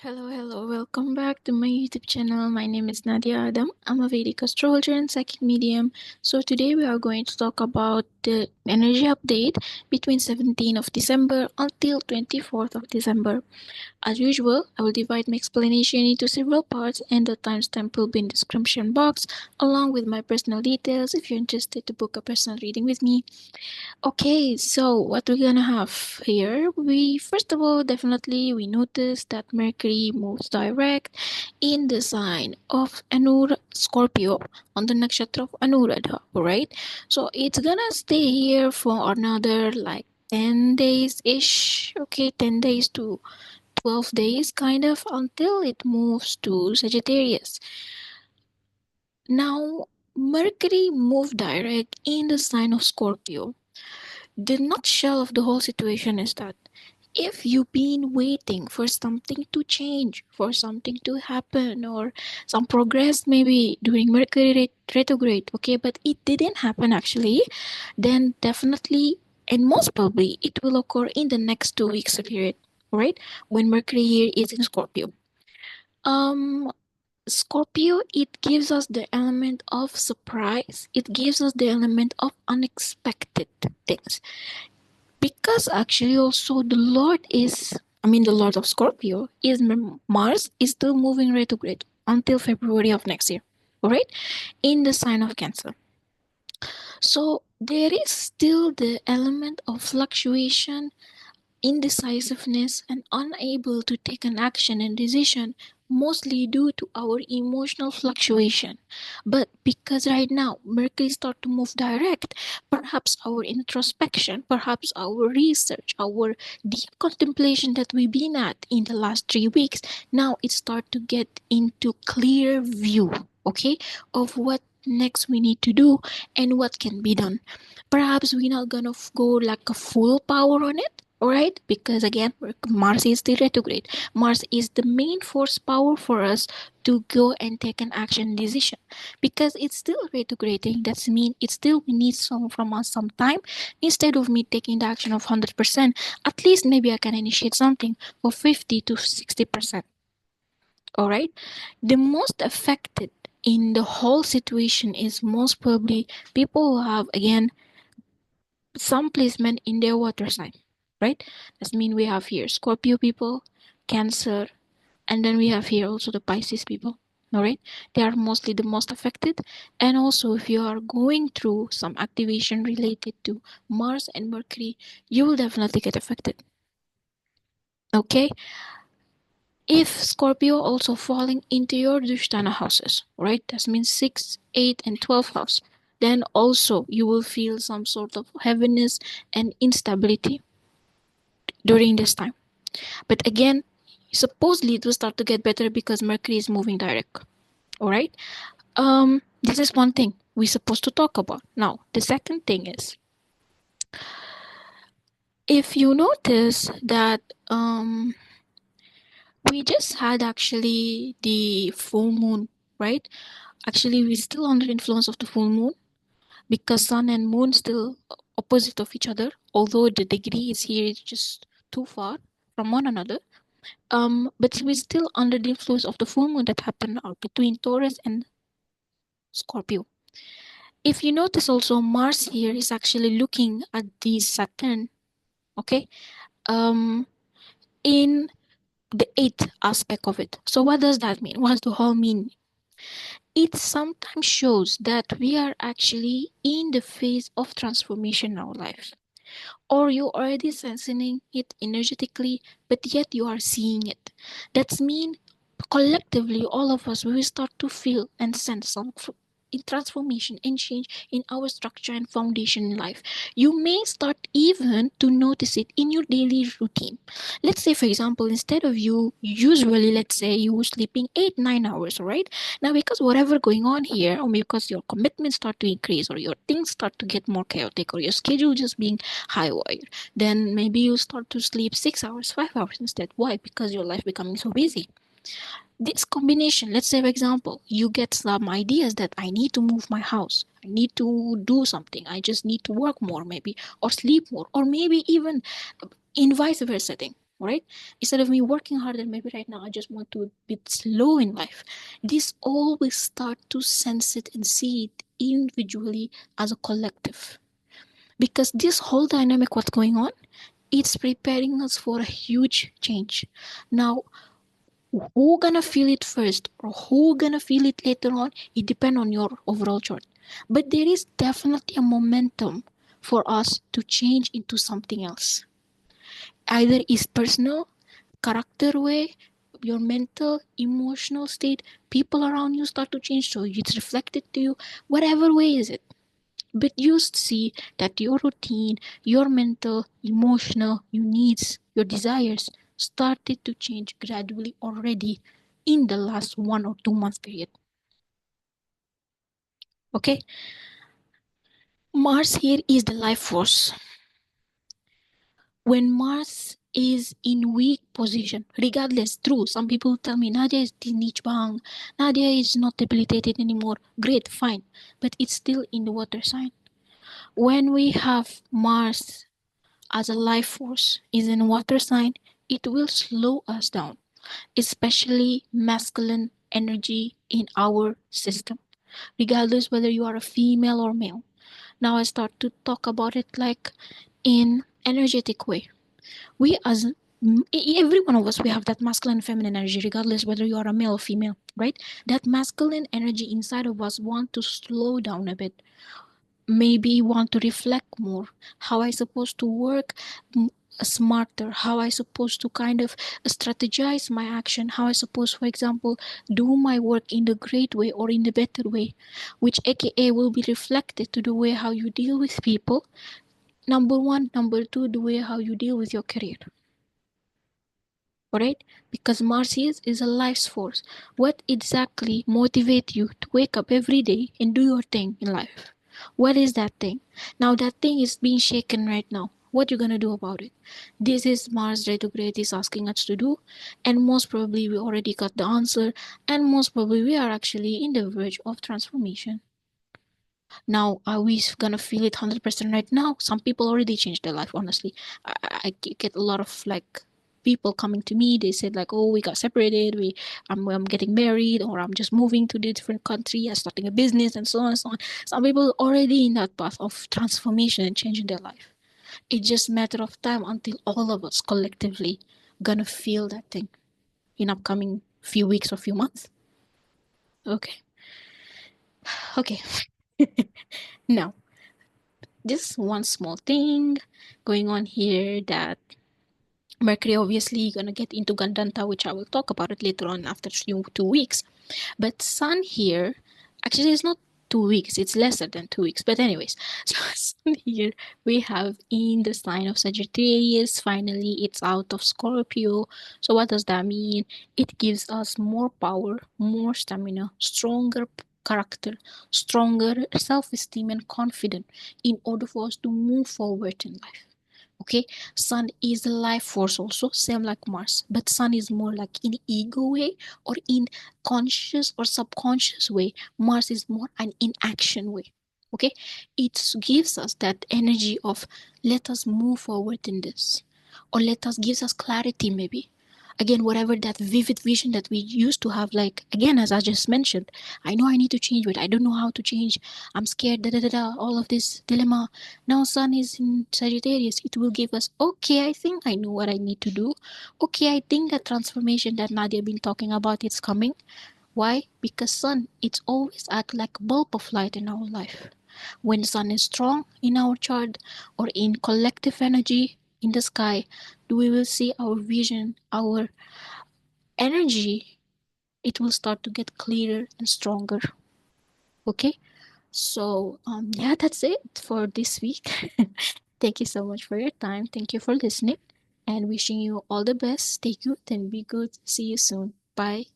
Hello, welcome back to my YouTube channel. My name is Nadia Adam. I'm a Vedic Astrologer and Psychic Medium. So today we are going to talk about the energy update between 17th of December until 24th of December. As usual, I will divide my explanation into several parts and the timestamp will be in the description box along with my personal details if you're interested to book a personal reading with me. Okay, so what we're gonna have here, we first of all definitely we notice that Mercury moves direct in the sign of Scorpio on the nakshatra of Anuradha, right? So it's gonna stay here for another like 10 days ish, okay, 10 days to 12 days kind of until it moves to Sagittarius. Now, Mercury moved direct in the sign of Scorpio. The nutshell of the whole situation is that if you've been waiting for something to change, for something to happen, or some progress maybe during Mercury retrograde, okay, but it didn't happen actually, then definitely and most probably it will occur in the next 2 weeks period, right? When Mercury here is in Scorpio. Um, Scorpio, it gives us the element of surprise. It gives us the element of unexpected things because actually also the Lord of Scorpio is Mars is still moving retrograde until February of next year, all right, in the sign of Cancer. So there is still the element of fluctuation, indecisiveness, and unable to take an action and decision, mostly due to our emotional fluctuation. But because right now Mercury start to move direct, perhaps our introspection, perhaps our research, our deep contemplation that we've been at in the last 3 weeks, now it start to get into clear view, okay, of what next we need to do and what can be done. Perhaps we're not gonna go like a full power on it, alright? Because again, Mars is the retrograde. Mars is the main force power for us to go and take an action decision. Because it's still retrograding, that's mean it still needs some from us some time. Instead of me taking the action of 100%, at least maybe I can initiate something for 50 to 60%. Alright? The most affected in the whole situation is most probably people who have again some placement in their water sign, right? That means we have here Scorpio people, Cancer, and then we have here also the Pisces people. All right, they are mostly the most affected. And also, if you are going through some activation related to Mars and Mercury, you will definitely get affected. Okay, if Scorpio also falling into your Dushtana houses, right? That means 6, 8, and 12 house. Then also you will feel some sort of heaviness and instability during this time. But again, supposedly it will start to get better because Mercury is moving direct. All right. This is one thing we're supposed to talk about. Now, the second thing is if you notice that we just had actually the full moon, right? Actually, we're still under influence of the full moon because sun and moon still opposite of each other, although the degree is here is just too far from one another. But we're still under the influence of the full moon that happened between Taurus and Scorpio. If you notice also, Mars here is actually looking at the Saturn, okay, in the eighth aspect of it. So what does that mean? What does the whole mean? It sometimes shows that we are actually in the phase of transformation in our life. Or you're already sensing it energetically, but yet you are seeing it. That's mean collectively all of us we will start to feel and sense some in transformation and change in our structure and foundation in life. You may start even to notice it in your daily routine. Let's say, for example, instead of you usually, let's say you were sleeping 8 9 hours, right? Now, because whatever going on here, or because your commitments start to increase, or your things start to get more chaotic, or your schedule just being high wired, then maybe you start to sleep 6 hours, 5 hours instead. Why? Because your life becoming so busy. This combination, let's say for example, you get some ideas that I need to move my house, I need to do something, I just need to work more maybe, or sleep more, or maybe even in vice versa thing. right? Instead of me working harder, maybe right now I just want to be slow in life. This always start to sense it and see it individually as a collective. Because this whole dynamic, what's going on, it's preparing us for a huge change. Now, who gonna feel it first or who gonna feel it later on, it depends on your overall chart. But there is definitely a momentum for us to change into something else. Either is personal, character way, your mental, emotional state, people around you start to change, so it's reflected to you, whatever way is it. But you see that your routine, your mental, emotional, your needs, your desires started to change gradually already in the last 1 or 2 month period. Okay? Mars here is the life force. When Mars is in weak position, regardless, true, some people tell me Nadia is niche bang, Nadia is not debilitated anymore. Great, fine. But it's still in the water sign. When we have Mars as a life force is in water sign, it will slow us down, especially masculine energy in our system, regardless whether you are a female or male. Now I start to talk about it like in energetic way. We as every one of us, we have that masculine and feminine energy, regardless whether you are a male or female, right? That masculine energy inside of us want to slow down a bit, maybe want to reflect more, how I supposed to work smarter, how I supposed to kind of strategize my action, how I supposed, for example, do my work in the great way or in the better way, which aka will be reflected to the way how you deal with people. Number one, number two, the way how you deal with your career. Alright? Because Mars is a life force. What exactly motivates you to wake up every day and do your thing in life? What is that thing? Now that thing is being shaken right now. What you gonna do about it? This is Mars retrograde is asking us to do, and most probably we already got the answer, and most probably we are actually in the verge of transformation. Now, are we gonna feel it 100% right now? Some people already changed their life, honestly. I get a lot of like people coming to me. They said like, oh, we got separated, I'm getting married, or I'm just moving to a different country, I'm starting a business, and so on and so on. Some people already in that path of transformation and changing their life. It's just a matter of time until all of us collectively gonna feel that thing in upcoming few weeks or few months. Okay. Okay. Now, just one small thing going on here, that Mercury obviously gonna get into Gandanta, which I will talk about it later on after 2 weeks. But Sun here, actually it's not 2 weeks, it's lesser than 2 weeks. But anyways, so Sun here we have in the sign of Sagittarius. Finally, it's out of Scorpio. So what does that mean? It gives us more power, more stamina, stronger character, stronger self-esteem and confidence in order for us to move forward in life. Okay, Sun is a life force also, same like Mars, but Sun is more like in ego way or in conscious or subconscious way. Mars is more an in action way. Okay, it gives us that energy of let us move forward in this, or let us gives us clarity maybe. Again, whatever that vivid vision that we used to have, like again, as I just mentioned, I know I need to change, but I don't know how to change. I'm scared, da da da da, all of this dilemma. Now Sun is in Sagittarius. It will give us, okay, I think I know what I need to do. Okay, I think the transformation that Nadia been talking about is coming. Why? Because Sun, it's always act like a bulb of light in our life. When Sun is strong in our chart or in collective energy in the sky, we will see our vision, our energy, it will start to get clearer and stronger. Okay? So, yeah, that's it for this week. Thank you so much for your time. Thank you for listening and wishing you all the best. Stay good and be good. See you soon. Bye.